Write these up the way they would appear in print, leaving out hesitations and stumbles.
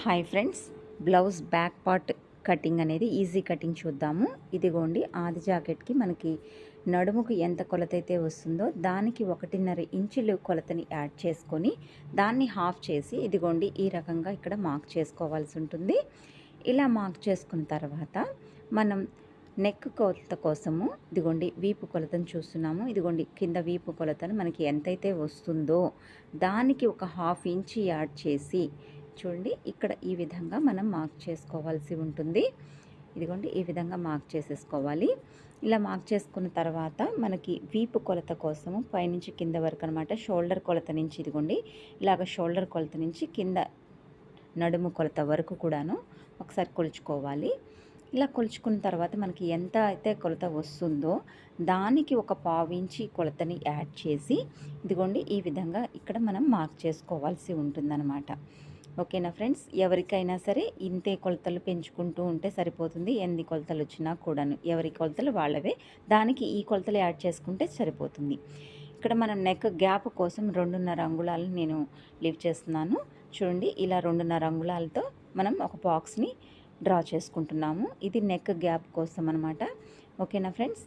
Hi friends, blouse back part cutting అనేది easy cutting చూద్దాము. ఇదిగోండి, ఆది జాకెట్కి మనకి నడుముకు ఎంత కొలత అయితే వస్తుందో దానికి 1.5 ఇంచులు కొలతని యాడ్ చేసుకొని దాన్ని హాఫ్ చేసి ఇదిగోండి ఈ రకంగా ఇక్కడ మార్క్ చేసుకోవాల్సి ఉంటుంది. ఇలా మార్క్ చేసుకున్న తర్వాత మనం నెక్ కొలత కోసము ఇదిగోండి వీపు కొలతను చూస్తున్నాము. ఇదిగోండి కింద వీపు కొలతను మనకి ఎంతైతే వస్తుందో దానికి ఒక హాఫ్ ఇంచ్ యాడ్ చేసి చూడండి ఇక్కడ ఈ విధంగా మనం మార్క్ చేసుకోవాల్సి ఉంటుంది. ఇదిగోండి ఈ విధంగా మార్క్ చేసేసుకోవాలి. ఇలా మార్క్ చేసుకున్న తర్వాత మనకి వీపు కొలత కోసము పైనుంచి కింద వరకు అనమాట, షోల్డర్ కొలత నుంచి ఇదిగోండి ఇలాగ షోల్డర్ కొలత నుంచి కింద నడుము కొలత వరకు కూడాను ఒకసారి కొలుచుకోవాలి. ఇలా కొలుచుకున్న తర్వాత మనకి ఎంత అయితే కొలత వస్తుందో దానికి ఒక పావు ఇంచి కొలతని యాడ్ చేసి ఇదిగోండి ఈ విధంగా ఇక్కడ మనం మార్క్ చేసుకోవాల్సి ఉంటుందన్నమాట. ఓకేనా ఫ్రెండ్స్, ఎవరికైనా సరే ఇంతే కొలతలు పెంచుకుంటూ ఉంటే సరిపోతుంది. ఎన్ని కొలతలు వచ్చినా కూడాను ఎవరి కొలతలు వాళ్ళవే, దానికి ఈ కొలతలు యాడ్ చేసుకుంటే సరిపోతుంది. ఇక్కడ మనం నెక్ గ్యాప్ కోసం 2.5 అంగుళాలు నేను లీవ్ చేస్తున్నాను. చూడండి ఇలా 2.5 అంగుళాలతో మనం ఒక బాక్స్ని డ్రా చేసుకుంటున్నాము. ఇది నెక్ గ్యాప్ కోసం అనమాట. ఓకేనా ఫ్రెండ్స్,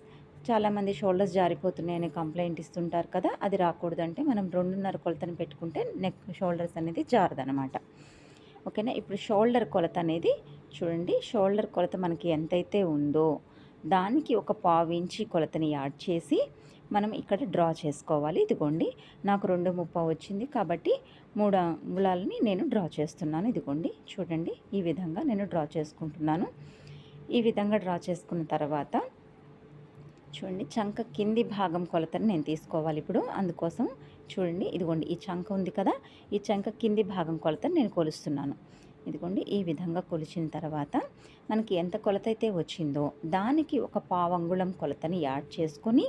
చాలామంది షోల్డర్స్ జారిపోతున్నాయని కంప్లైంట్ ఇస్తుంటారు కదా, అది రాకూడదంటే మనం 2.5 కొలతను పెట్టుకుంటే నెక్ షోల్డర్స్ అనేది జారదనమాట. ఓకేనా, ఇప్పుడు షోల్డర్ కొలత అనేది చూడండి, షోల్డర్ కొలత మనకి ఎంతైతే ఉందో దానికి ఒక పావు ఇంచి కొలతని యాడ్ చేసి మనం ఇక్కడ డ్రా చేసుకోవాలి. ఇదిగోండి నాకు 2.30 వచ్చింది కాబట్టి 3 అంగుళాలని నేను డ్రా చేస్తున్నాను. ఇదిగోండి చూడండి ఈ విధంగా నేను డ్రా చేసుకుంటున్నాను. ఈ విధంగా డ్రా చేసుకున్న తర్వాత చూడండి చంక కింది భాగం కొలతను నేను తీసుకోవాలి ఇప్పుడు. అందుకోసం చూడండి ఇదిగోండి ఈ చంక ఉంది కదా, ఈ చంక కింది భాగం కొలతను నేను కొలుస్తున్నాను. ఇదిగోండి ఈ విధంగా కొలిచిన తర్వాత మనకి ఎంత కొలత అయితే వచ్చిందో దానికి ఒక పావు అంగుళం కొలతని యాడ్ చేసుకొని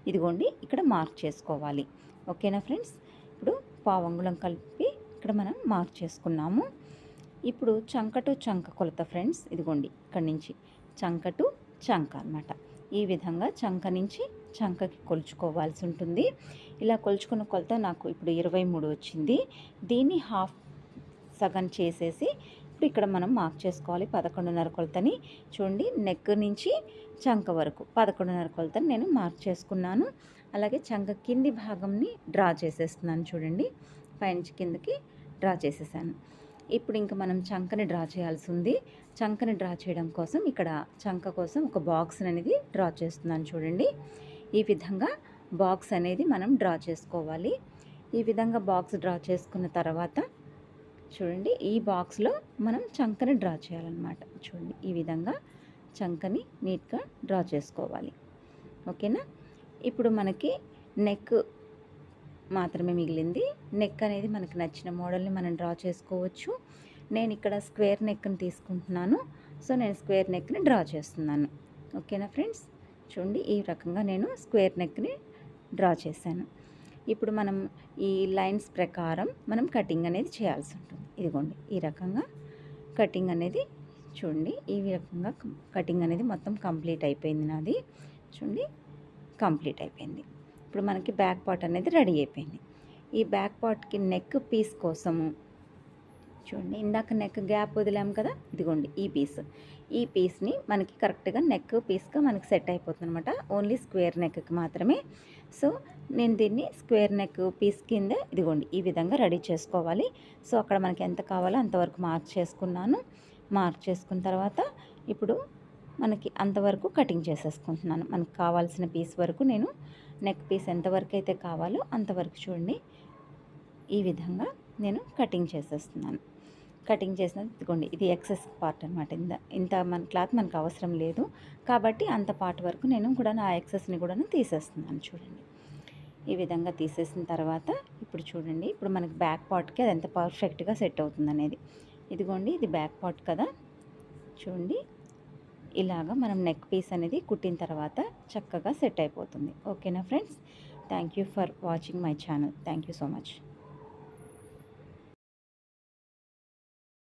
ఇదిగోండి ఇక్కడ మార్క్ చేసుకోవాలి. ఓకేనా ఫ్రెండ్స్, ఇప్పుడు పావు అంగుళం కలిపి ఇక్కడ మనం మార్క్ చేసుకున్నాము. ఇప్పుడు చంక టు చంక కొలత ఫ్రెండ్స్, ఇదిగోండి ఇక్కడ నుంచి చంక టు చంక అనమాట. ఈ విధంగా చంక నుంచి చంకకి కొలుచుకోవాల్సి ఉంటుంది. ఇలా కొలుచుకున్న కొలత నాకు ఇప్పుడు 23 వచ్చింది. దీన్ని హాఫ్ సగం చేసేసి ఇప్పుడు ఇక్కడ మనం మార్క్ చేసుకోవాలి 11.5 కొలతని. చూడండి నెక్ నుంచి చంక వరకు 11.5 కొలతని నేను మార్క్ చేసుకున్నాను. అలాగే చంక కింది భాగంని డ్రా చేసేస్తున్నాను. చూడండి పైనుంచి కిందకి డ్రా చేసేసాను. ఇప్పుడు ఇంకా మనం చంకని డ్రా చేయాల్సి ఉంది. చంకని డ్రా చేయడం కోసం ఇక్కడ చంక కోసం ఒక బాక్స్ అనేది డ్రా చేస్తున్నాను. చూడండి ఈ విధంగా బాక్స్ అనేది మనం డ్రా చేసుకోవాలి. ఈ విధంగా బాక్స్ డ్రా చేసుకున్న తర్వాత చూడండి ఈ బాక్స్లో మనం చంకని డ్రా చేయాలన్నమాట. చూడండి ఈ విధంగా చంకని నీట్గా డ్రా చేసుకోవాలి. ఓకేనా, ఇప్పుడు మనకి నెక్ మాత్రమే మిగిలింది. నెక్ అనేది మనకు నచ్చిన మోడల్ని మనం డ్రా చేసుకోవచ్చు. నేను ఇక్కడ స్క్వేర్ నెక్ని తీసుకుంటున్నాను, సో నేను స్క్వేర్ నెక్ని డ్రా చేస్తున్నాను. ఓకేనా ఫ్రెండ్స్, చూడండి ఈ రకంగా నేను స్క్వేర్ నెక్ని డ్రా చేశాను. ఇప్పుడు మనం ఈ లైన్స్ ప్రకారం మనం కటింగ్ అనేది చేయాల్సి ఉంటుంది. ఇదిగోండి ఈ రకంగా కటింగ్ అనేది చూడండి, ఈ రకంగా కటింగ్ అనేది మొత్తం కంప్లీట్ అయిపోయింది నాది. చూడండి కంప్లీట్ అయిపోయింది. ఇప్పుడు మనకి బ్యాక్ పార్ట్ అనేది రెడీ అయిపోయింది. ఈ బ్యాక్ పార్ట్కి నెక్ పీస్ కోసము చూడండి ఇందాక నెక్ గ్యాప్ వదిలాం కదా, ఇదిగోండి ఈ పీస్ని మనకి కరెక్ట్గా నెక్ పీస్గా మనకి సెట్ అయిపోతుంది అనమాట. ఓన్లీ స్క్వేర్ నెక్కి మాత్రమే. సో నేను దీన్ని స్క్వేర్ నెక్ పీస్ కింద ఇదిగోండి ఈ విధంగా రెడీ చేసుకోవాలి. సో అక్కడ మనకి ఎంత కావాలో అంతవరకు మార్క్ చేసుకున్నాను. మార్క్ చేసుకున్న తర్వాత ఇప్పుడు మనకి అంతవరకు కటింగ్ చేసేసుకుంటున్నాను. మనకు కావాల్సిన పీస్ వరకు నేను నెక్ పీస్ ఎంతవరకు అయితే కావాలో అంతవరకు చూడండి ఈ విధంగా నేను కటింగ్ చేసేస్తున్నాను. కటింగ్ చేసిన ఇదిగోండి ఇది ఎక్సెస్ పార్ట్ అనమాట. ఇంత మన క్లాత్ మనకు అవసరం లేదు కాబట్టి అంత పార్ట్ వరకు నేను కూడా నా ఎక్సెస్ని కూడా తీసేస్తున్నాను. చూడండి ఈ విధంగా తీసేసిన తర్వాత ఇప్పుడు చూడండి ఇప్పుడు మనకి బ్యాక్ పార్ట్కి అది ఎంత పర్ఫెక్ట్గా సెట్ అవుతుంది అనేది. ఇదిగోండి ఇది బ్యాక్ పార్ట్ కదా, చూడండి ఇలాగా మనం నెక్ పీస్ అనేది కుట్టిన తర్వాత చక్కగా సెట్ అయిపోతుంది. ఓకేనా friends, thank you for watching my channel. Thank you so much.